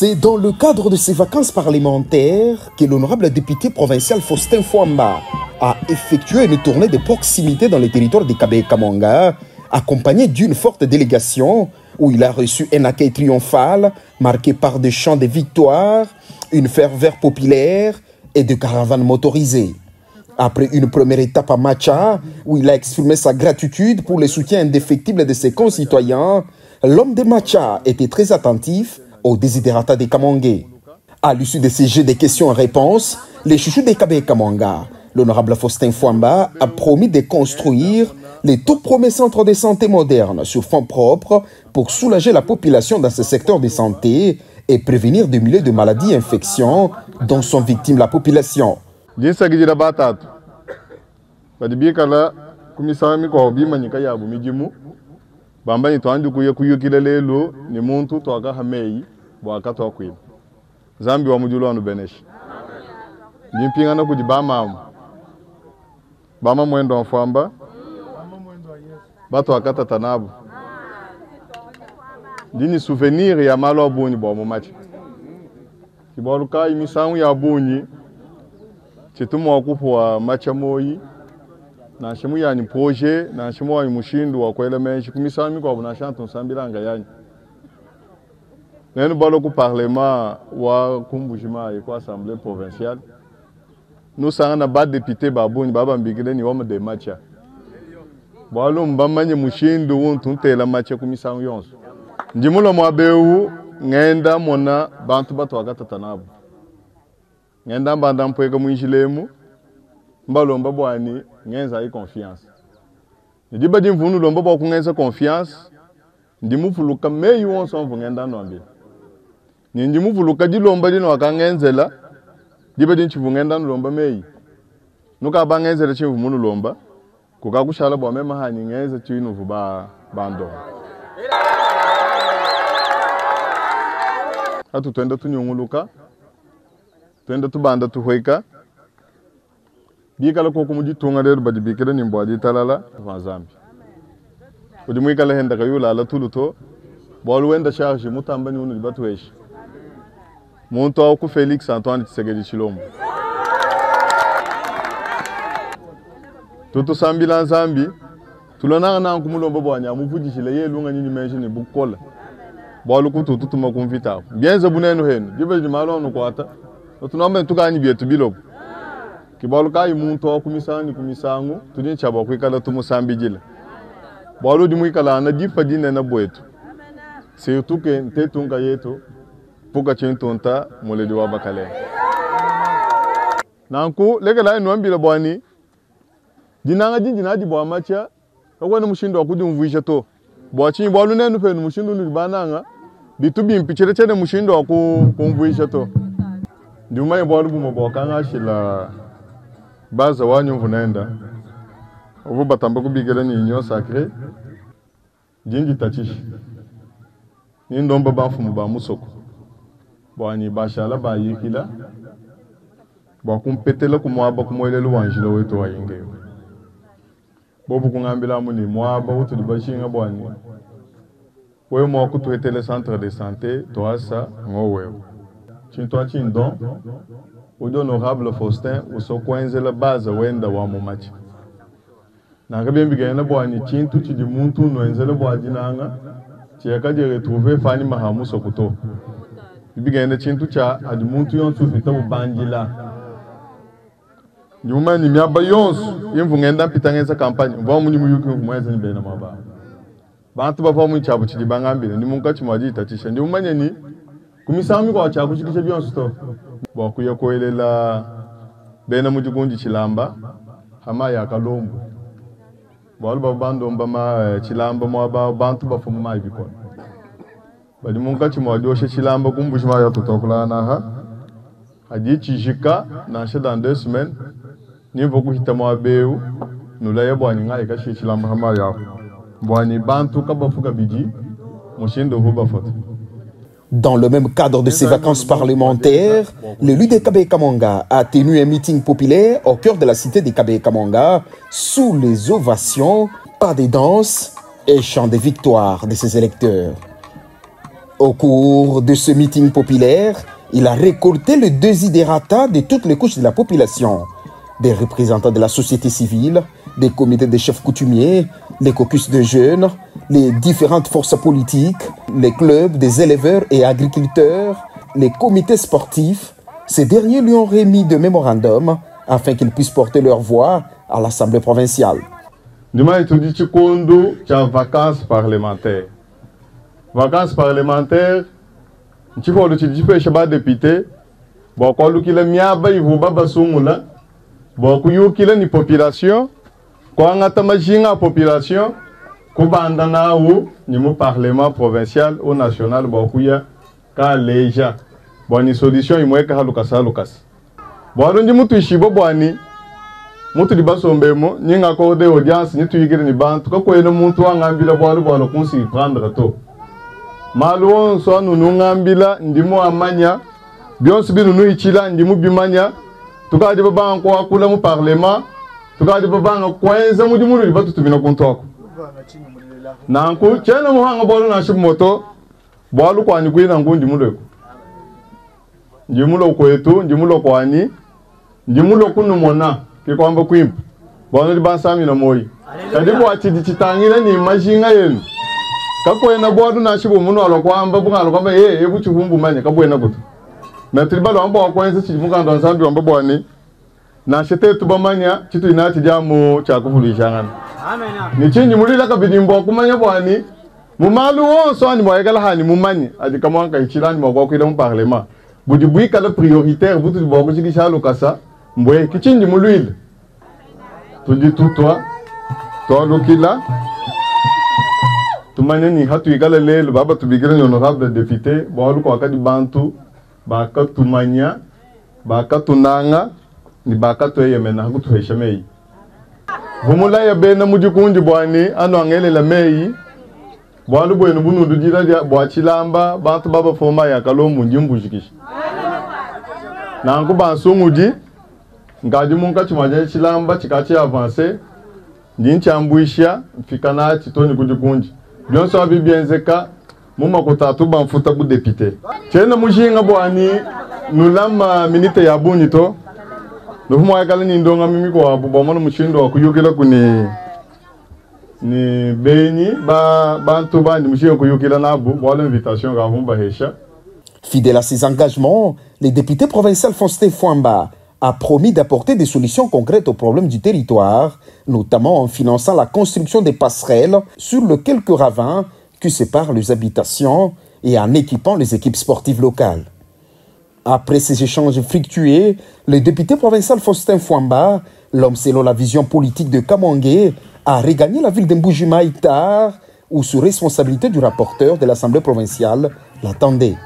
C'est dans le cadre de ces vacances parlementaires que l'honorable député provincial Faustin Fouamba a effectué une tournée de proximité dans les territoires de Kabé-Kamanga, accompagné d'une forte délégation où il a reçu un accueil triomphal marqué par des chants de victoire, une ferveur populaire et des caravanes motorisées. Après une première étape à Macha, où il a exprimé sa gratitude pour le soutien indéfectible de ses concitoyens, l'homme de Macha était très attentif aux désidérata des Kamangais. À l'issue de ces jeux de questions-réponses, les chouchous des Kabé-Kamanga, l'honorable Faustin Fouamba a promis de construire les tout premiers centres de santé modernes sur fonds propres pour soulager la population dans ce secteur de santé et prévenir des milliers de maladies et infections dont sont victimes la population. Jinsa gijira batatu badibikala kumisami ko bimanyika yabo mijimu bamba ni twandu kuyukile lelo ni muntu twaka hamei bwaka twakwima zambi wa mujulo anu beneshi jimpingana kujibama bama mwendo mfamba bato akata tanabu dini souvenir ya malo boni bo mo mati kiboluka imisangu ya boni chitumo wakupwa macha moyi na shimu yani projet na shimu wa mushindu wa kwele menshi kumisami kwa na chanton sambilanga yani nenu balo ku parlement wa kumbujima et kwa assemblée provinciale nous sanga na ba député babuni baba mbigile ni wama de macha balo mbamanye mushindu wontu ntela macha kumisangu yonso ndimulo mwabeu ngenda mona bantu bato agatatanabu ngenda mbanda mpweka mwinjilemu mbalomba bwani ngenza yi confiance ndiba dimvunu lomba bwa kungenza confiance ndimuvuluka meyi wonso ngenda nombe ndimuvuluka dilomba dino akangenzela diba dinchivungenda lomba meyi nuka bangenzela chivumunu lomba kukakushala bwa mema hani ngenza chinu vuba bando atu twenda tunyunguluka twenda tubanda tuhweka bikala ko kumujitunga lero badibikira nimbo aditalala vanzambi udi mwikala henda kayula ala tuluto bolu wenda charge mutambani unu libatueshi muntu au ku Felix Antoine Tshisekedi Tshilombo tutu sambila nzambi tulonanga na nkumulombo bwanya muvujishile yelunga nyini menshini bukola bolu ku tutu tumakumvita bienze bunenu henu dibe dimalo no kwata tunombe tukani bietu bilobo kibolu kai muntu akumisani kumisangu tudin chaba kwikala tumusambijila bolu dimwikala na difa dine na bwetu surtout que ntetunga yetu puka chintunta muledi wa bakale nanku legala eno ambila bwani dinanga dinjina di bwa macha okwana mushindo akudi mvuisha to bwachi bolu nenu pe mushindo ni bananga bitubi mpichire chene mushindo akumvuisha to nduma bolu bumo bokanga shila baza wanyu mvunenda obu batamba kubigela ni nyo sacré jingi tachishi ni ndomba bafumu ba musoko bwani bashala ba yikila ba kumpetela kumwaba kumwelelo wanjilo wetu wayinge bobu kungambila muni mwaba utu dibashinga bwani we mo kutwetele centre de santé toasa ngowe chintwa chindon Udo honorable Faustin usokwenze la base wenda wa mumachi na kabembi gena bwani chintu chidi muntu noenzele bwaji nanga cheka je retrouver fani mahamu sokuto bigenda chintu cha adi muntu yonsu fita bubanjila nyuma ni myaba yonsu yimvu ngenda pitangenza campagne mva munyi muyuki kumweza ni bena maba bantu bafa mu chabu chidi bangambile ni munka chimwaji tatisha ndi umanye ni kumisami kwa chabu chikisha byonsu to bakuya koelela bena mujugunji chilamba hama ya kalombo balu babando mbama chilamba mwaba bantu bafumu maibiko bali munka chimwadoshe chilamba kumbushima ya tutokula na ha adi chijika na she dans 2 semaines nivo kuhita mwabeu nula yebwani ngai kashi chilamba hama ya bwani bantu kabafuka biji mushindo huba foto. Dans le même cadre de ces vacances parlementaires, l'élu de Kabé-Kamanga a tenu un meeting populaire au cœur de la cité de Kabé-Kamanga sous les ovations, pas de danse et chants de victoire de ses électeurs. Au cours de ce meeting populaire, il a récolté le desiderata de toutes les couches de la population, des représentants de la société civile, des comités de chefs coutumiers, les caucus de jeunes, les différentes forces politiques, les clubs des éleveurs et agriculteurs, les comités sportifs. Ces derniers lui ont remis de mémorandums afin qu'ils puissent porter leur voix à l'Assemblée provinciale. Demain, tu dis que tu as vacances parlementaires. Vacances parlementaires, tu vois, tu dis que tu es député, bon, quand tu es miaba, il faut pas soumula, bon, tu es une population, quand tu es une population, tu es un parlement provincial ou national, bon, tu es déjà, bon, une solution, il faut que bon, tu es un mutu di basombemo nyinga ko de audience ni tuyigire ni bantu ko eno muntu angambila bwalo bwalo kunsi prendre to maluon so anu ngambila ndimo amanya bionsi binu nu ichila ndimu bimanya tukadi baba ko akula mu parlement tukadi baba ko enza mu dimuru di batu tubina kuntoko nanku chena mu hanga bwalo na shimoto bwalo kwa ni kwina ngundi muleko ndimulo ko etu ndimulo ko ani ndimulo kunu mona kwamba kwimpa bono di bansami na moyi kadi bo achidi chitangire ni majinga yenu kakwena bodu na shibo muno alo kwamba bungalo kwamba ebuchi humbu manye kabwena buto na tribalo ambo akwenza chifunga ndo nsambi wamba bwani na shete tubamanya chitu inati jamu cha kuvulishangana amen ni chinji mulila kabidimbo kumanya bwani mumalu wonso ani moyegala hani mumanye adi kamanka ichilani mwa kwida mu parlement budi buika la prioritaire butu bogo chikisha lokasa mbwe kichinji muluile tuji tutwa tolukila tumanya ni hatu igala lelo baba tubigira ni honorable député bolu kwa kadi bantu baka tumanya baka tunanga ni baka toyemena hakutu heshemei humula ya bena mujikunji bwani ano angele la mei bwalu bwenu bunu dujira dia bwachilamba bantu baba foma ya kalomu njimbujikishi nangu bansumuji ngaji munka chimaje chilamba chikachi avancer njinchambwisha fikana chitoni kujikunji byonso abibienzeka muma kutatu bamfuta bu député chena mujinga bwani nulama minite ya bunito nufumwa yakala ni ndonga mimi kwa bubomana mushindo wakuyukila kuni ni beni bantu bandi mushindo kuyukila nabu bwala invitation ga humba hesha. Fidèle à ses engagements, le député provincial Faustin Fouamba a promis d'apporter des solutions concrètes aux problèmes du territoire, notamment en finançant la construction des passerelles sur les quelques ravins qui séparent les habitations et en équipant les équipes sportives locales. Après ces échanges fructueux, le député provincial Faustin Fouamba, l'homme selon la vision politique de Kamwangé, a regagné la ville de Mbujimaï tard, où sous responsabilité du rapporteur de l'Assemblée provinciale l'attendait.